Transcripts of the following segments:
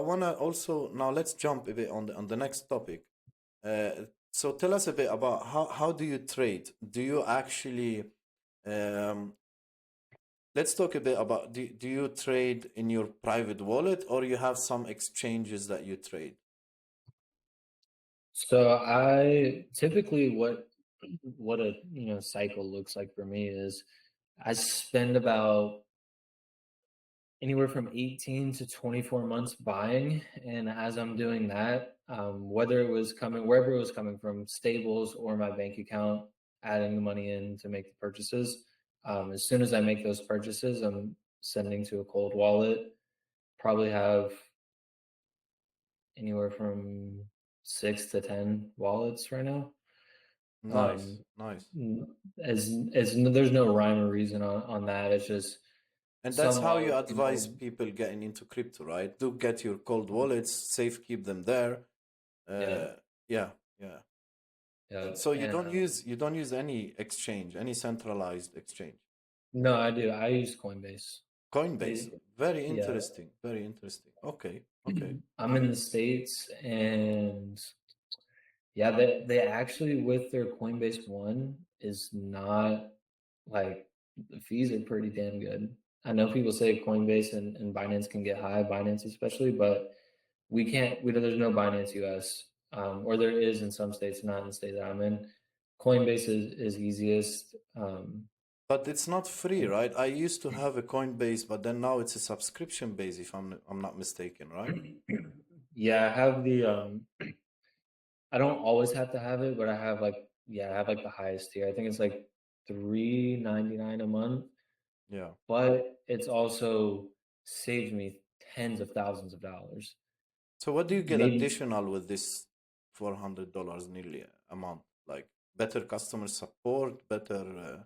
want to also now let's jump a bit on the next topic. Uh, so tell us a bit about how do you trade? Do you actually um, let's talk a bit about do you trade in your private wallet or you have some exchanges that you trade? So I typically what a cycle looks like for me is I spend about anywhere from 18 to 24 months buying, and as I'm doing that, whether it was coming wherever it was coming from, stables or my bank account, adding the money in to make the purchases. As soon as I make those purchases, I'm sending to a cold wallet. Probably have anywhere from 6 to 10 wallets right now. Nice, Um, nice. as there's no rhyme or reason on that. It's just And that's some how you wallets, advise people getting into crypto, right? Do get your cold wallets, safe, keep them there. yeah, Uh, yeah, yeah. yeah, So and you don't use any exchange, any centralized exchange. no, I do. I use Coinbase. Coinbase, They, very yeah, interesting, very interesting. Okay, okay. I'm in the States, and yeah, they actually with their Coinbase One is not like the fees are pretty damn good. I know people say Coinbase and Binance can get high, Binance especially, but we can't. There's no Binance US, or there is in some states, not in the state that I'm in. Coinbase is easiest. But it's not free, right? I used to have a Coinbase, but then now it's a subscription base, if I'm not mistaken, right? Yeah, I have the I don't always have to have it, but I have like the highest tier. I think it's like 3.99 a month, Yeah. but it's also saved me tens of thousands of dollars. So what do you get Maybe additional with this $400 nearly a month? Like better customer support, better.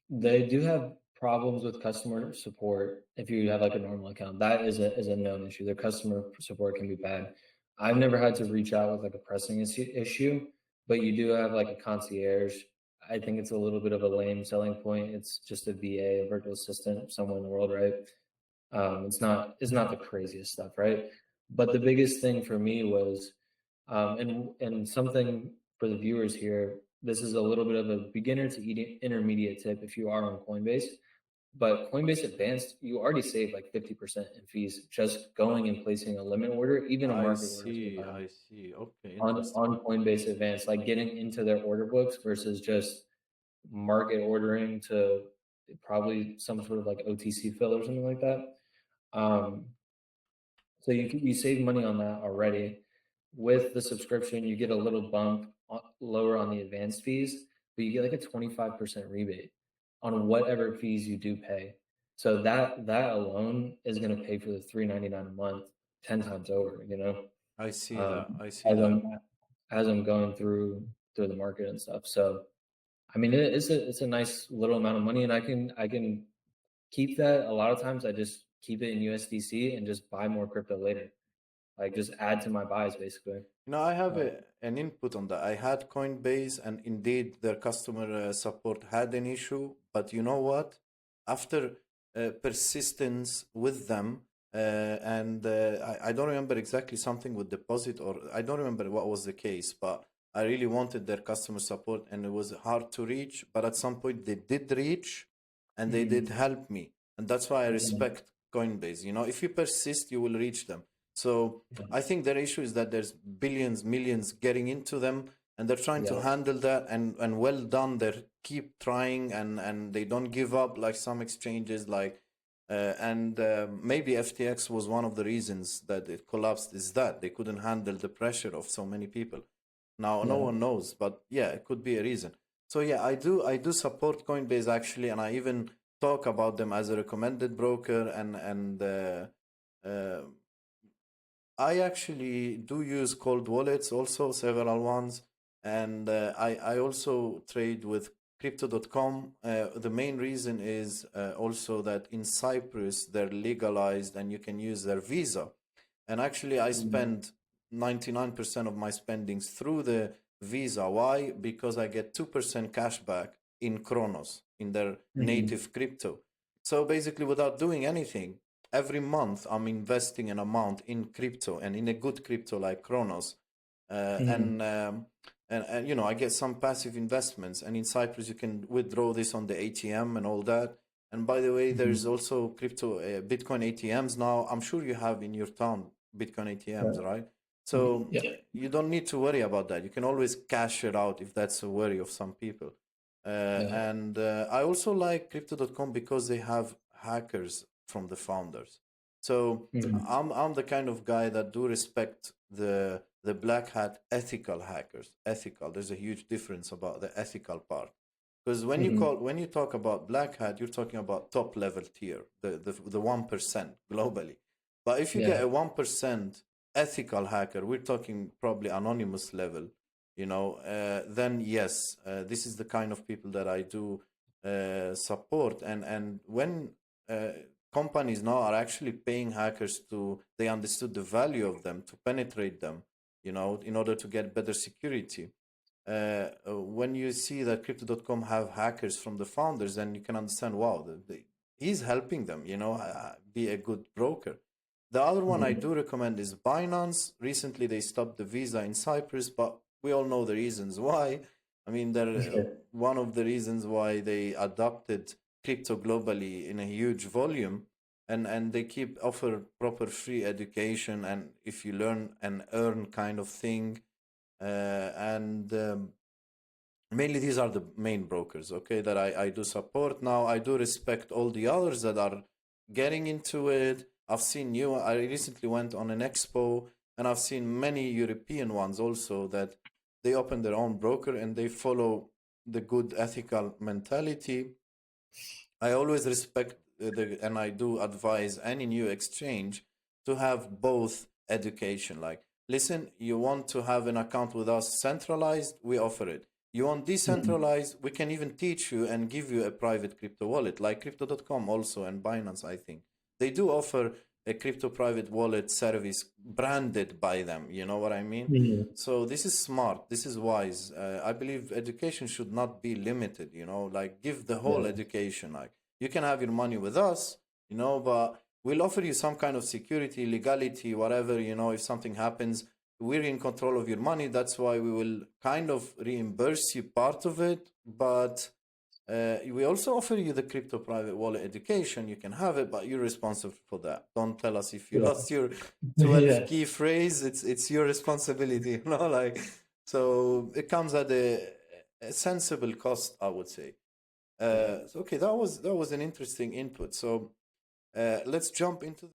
they do have problems with customer support if you have like a normal account. That is a known issue. Their customer support can be bad. I've never had to reach out with like a pressing issue, but you do have like a concierge. I think it's a little bit of a lame selling point. It's just a VA, a virtual assistant somewhere in the world, right? It's not the craziest stuff, right? But the biggest thing for me was, and something for the viewers here. This is a little bit of a beginner to intermediate tip if you are on Coinbase. But Coinbase Advanced, you already save like 50% in fees just going and placing a limit order, even a I market order see, sometimes I see. Okay, interesting. on Coinbase Advanced, like getting into their order books versus just market ordering to probably some sort of like OTC fill or something like that. Um, so you save money on that already. With the subscription, you get a little bump lower on the advanced fees, but you get like a 25% rebate on whatever fees you do pay. So that alone is going to pay for the 3.99 a month 10 times over. I see that. Um, I see as that. I'm going through the market and stuff. So I mean, it's a nice little amount of money, and I can keep that. A lot of times, I just keep it in USDC and just buy more crypto later. Like just add to my buys, basically. I have Uh, an input on that. I had Coinbase, and indeed their customer support had an issue. But you know what? After persistence with them, and I don't remember exactly something with deposit, or I don't remember what was the case, but I really wanted their customer support, and it was hard to reach. But at some point, they did reach, and they did mm, help me, and that's why I yeah, respect Coinbase. If you persist, you will reach them. So I think their issue is that there's billions, millions getting into them, and they're trying to yeah, handle that. And well done, they keep trying, and they don't give up like some exchanges. And maybe FTX was one of the reasons that it collapsed. Is that they couldn't handle the pressure of so many people. Now no yeah, one knows, but yeah, it could be a reason. So yeah, I do support Coinbase actually, and I even talk about them as a recommended broker and. Uh, I actually do use cold wallets also, several ones. And I also trade with crypto.com. The main reason is also that in Cyprus, they're legalized and you can use their Visa. And actually, I mm, spend 99% of my spendings through the Visa. Why? Because I get 2% cash back in Kronos, in their mm, native crypto. So basically, without doing anything, every month I'm investing an amount in crypto and in a good crypto like Kronos, Mhm. and you know, I get some passive investments. And in Cyprus, you can withdraw this on the ATM and all that. And by the way, there's Mhm. also crypto Bitcoin ATMs now. I'm sure you have in your town Bitcoin ATMs, Yeah. right? Mhm. So Yeah. you don't need to worry about that. You can always cash it out if that's a worry of some people. Yeah. And I also like crypto.com because they have hackers from the founders. So Mhm. I'm the kind of guy that do respect the black hat ethical hackers. Ethical. There's a huge difference about the ethical part. Because Mhm. when you talk about black hat, you're talking about top level tier, the 1% globally. But if you get Yeah. a 1% ethical hacker, we're talking probably anonymous level, you know, then yes, this is the kind of people that I do support. And when uh, companies now are actually paying hackers to, they understood the value of them to penetrate them, you know, in order to get better security. When you see that crypto.com have hackers from the founders, then you can understand, wow, he's helping them, you know, be a good broker. The other one I Mhm. do recommend is Binance. Recently, they stopped the Visa in Cyprus, but we all know the reasons why. I mean, Sure. one of the reasons why they adopted crypto globally in a huge volume, and they keep offer proper free education, and if you learn and earn kind of thing, and mainly these are the main brokers, okay, that I do support. Now I do respect all the others that are getting into it. I've seen new, I recently went on an expo, and I've seen many European ones also that they open their own broker and they follow the good ethical mentality. I always respect and I do advise any new exchange to have both education. Like, listen, you want to have an account with us centralized, we offer it. You want Mhm. decentralized, we can even teach you and give you a private crypto wallet, like crypto.com also and Binance, I think. They do offer a crypto private wallet service branded by them. You know what I mean? Mhm. So this is smart. This is wise. I believe education should not be limited. You know, like give the whole Yeah. education. Like you can have your money with us, you know, but we'll offer you some kind of security, legality, whatever. You know, if something happens, we're in control of your money. That's why we will kind of reimburse you part of it, but we also offer you the crypto private wallet education. You can have it, but you're responsible for that. Don't tell us if you Yeah. lost your 12 Yeah. key phrase. It's your responsibility, you know, like so it comes at a sensible cost, I would say. Yeah. So okay, that was an interesting input. So let's jump into